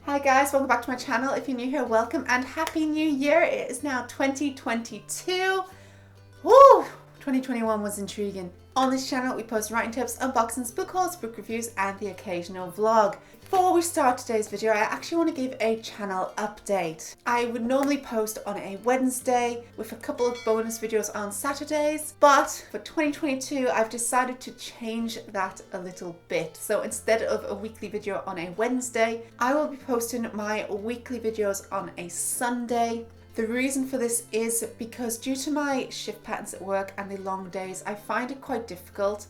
Hi guys, welcome back to my channel. If you're new here, welcome and Happy New Year. It is now 2022. Woo! 2021 was intriguing. On this channel, we post writing tips, unboxings, book hauls, book reviews, and the occasional vlog. Before we start today's video, I actually want to give a channel update. I would normally post on a Wednesday with a couple of bonus videos on Saturdays, but for 2022, I've decided to change that a little bit. So instead of a weekly video on a Wednesday, I will be posting my weekly videos on a Sunday. The reason for this is because due to my shift patterns at work and the long days, I find it quite difficult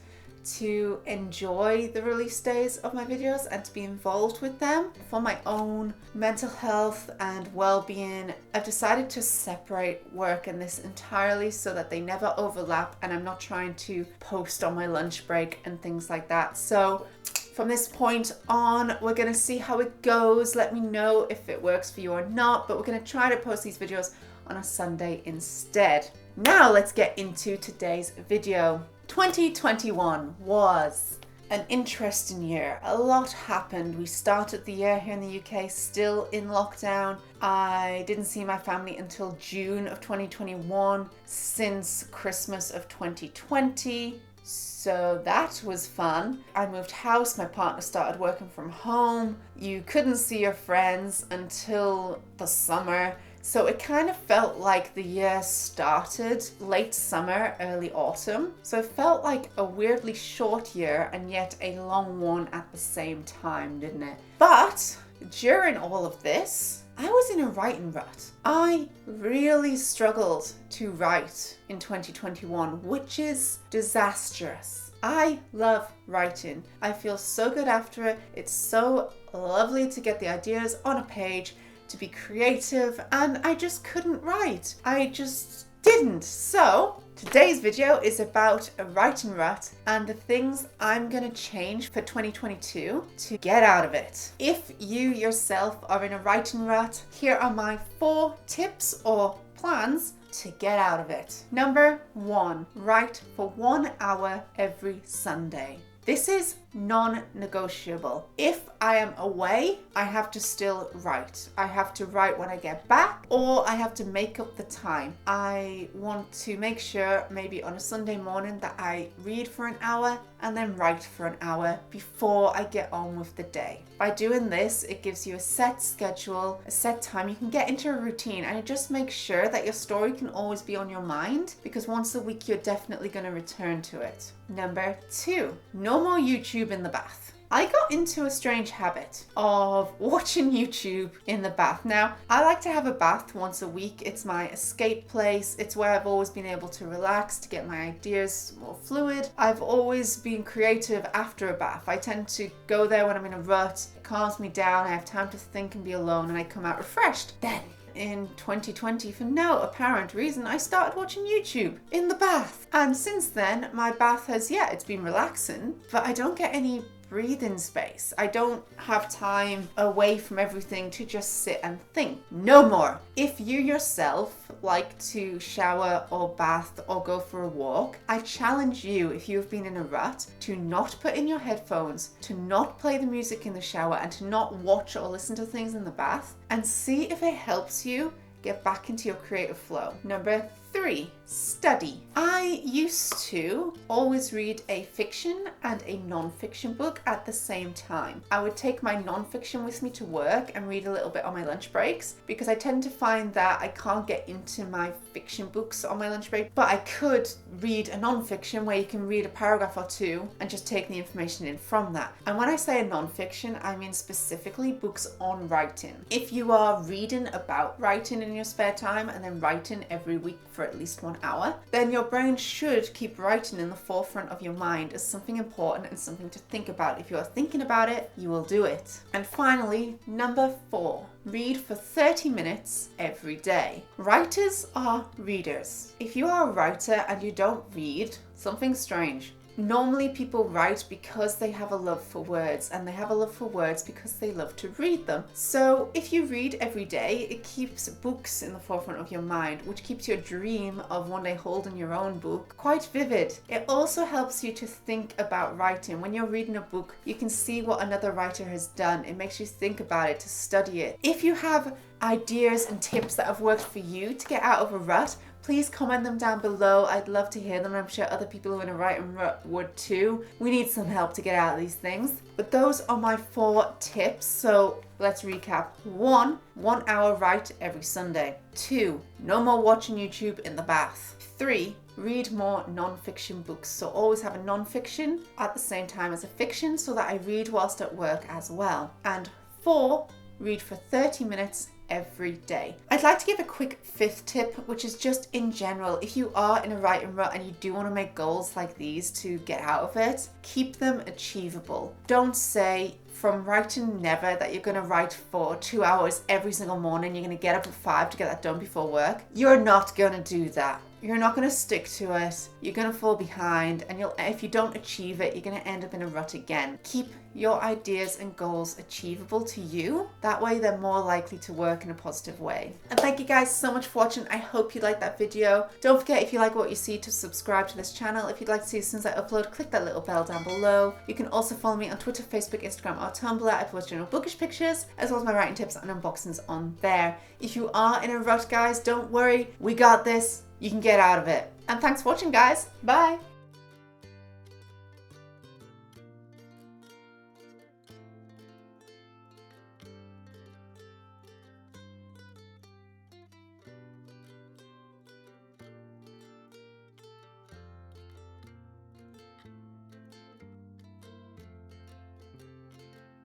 to enjoy the release days of my videos and to be involved with them. For my own mental health and well-being, I've decided to separate work and this entirely so that they never overlap, and I'm not trying to post on my lunch break and things like that. So from this point on, we're going to see how it goes. Let me know if it works for you or not, but we're going to try to post these videos on a Sunday instead. Now let's get into today's video. 2021 was an interesting year. A lot happened. We started the year here in the UK still in lockdown. I didn't see my family until June of 2021 since Christmas of 2020. So that was fun. I moved house, my partner started working from home. You couldn't see your friends until the summer. So it kind of felt like the year started late summer, early autumn. So it felt like a weirdly short year and yet a long one at the same time, didn't it? But during all of this, I was in a writing rut. I really struggled to write in 2021, which is disastrous. I love writing. I feel so good after it. It's so lovely to get the ideas on a page, to be creative, and I just couldn't write. I just didn't. So today's video is about a writing rut and the things I'm gonna change for 2022 to get out of it. If you yourself are in a writing rut, here are my 4 tips or plans to get out of it. Number 1, write for 1 hour every Sunday. This is non-negotiable. If I am away, I have to still write. I have to write when I get back, or I have to make up the time. I want to make sure maybe on a Sunday morning that I read for an hour and then write for an hour before I get on with the day. By doing this, it gives you a set schedule, a set time. You can get into a routine, and it just makes sure that your story can always be on your mind, because once a week you're definitely going to return to it. Number 2, no more YouTube in the bath. I got into a strange habit of watching YouTube in the bath. Now, I like to have a bath once a week. It's my escape place. It's where I've always been able to relax, to get my ideas more fluid. I've always been creative after a bath. I tend to go there when I'm in a rut. It calms me down. I have time to think and be alone, and I come out refreshed. Then in 2020, for no apparent reason, I started watching YouTube in the bath. And since then, my bath has, it's been relaxing, but I don't get any breathing space. I don't have time away from everything to just sit and think. No more. If you yourself like to shower or bath or go for a walk, I challenge you, if you've been in a rut, to not put in your headphones, to not play the music in the shower, and to not watch or listen to things in the bath, and see if it helps you get back into your creative flow. Number 3, study. I used to always read a fiction and a non-fiction book at the same time. I would take my non-fiction with me to work and read a little bit on my lunch breaks, because I tend to find that I can't get into my fiction books on my lunch break, but I could read a non-fiction where you can read a paragraph or 2 and just take the information in from that. And when I say a non-fiction, I mean specifically books on writing. If you are reading about writing in your spare time and then writing every week for at least 1 hour, then your brain should keep writing in the forefront of your mind as something important and something to think about. If you are thinking about it, you will do it. And finally, number 4, read for 30 minutes every day. Writers are readers. If you are a writer and you don't read, something's strange. Normally people write because they have a love for words, and they have a love for words because they love to read them. So if you read every day, it keeps books in the forefront of your mind, which keeps your dream of one day holding your own book quite vivid. It also helps you to think about writing. When you're reading a book, you can see what another writer has done. It makes you think about it, to study it. If you have ideas and tips that have worked for you to get out of a rut, please comment them down below. I'd love to hear them. I'm sure other people who are in a writing rut would too. We need some help to get out of these things. But those are my 4 tips. So let's recap. 1 hour write every Sunday. 2, no more watching YouTube in the bath. 3, read more non-fiction books. So always have a non-fiction at the same time as a fiction so that I read whilst at work as well. And 4, read for 30 minutes every day. I'd like to give a quick 5th tip, which is just in general, if you are in a writing rut and you do want to make goals like these to get out of it, keep them achievable. Don't say from writing never that you're going to write for 2 hours every single morning. You're going to get up at 5 to get that done before work. You're not going to do that. You're not going to stick to it. You're going to fall behind, and if you don't achieve it, you're going to end up in a rut again. Keep your ideas and goals achievable to you. That way they're more likely to work in a positive way. And thank you guys so much for watching. I hope you liked that video. Don't forget, if you like what you see, to subscribe to this channel. If you'd like to see as soon as I upload, click that little bell down below. You can also follow me on Twitter, Facebook, Instagram, or Tumblr. I post general bookish pictures as well as my writing tips and unboxings on there. If you are in a rut, guys, don't worry. We got this. You can get out of it. And thanks for watching, guys. Bye.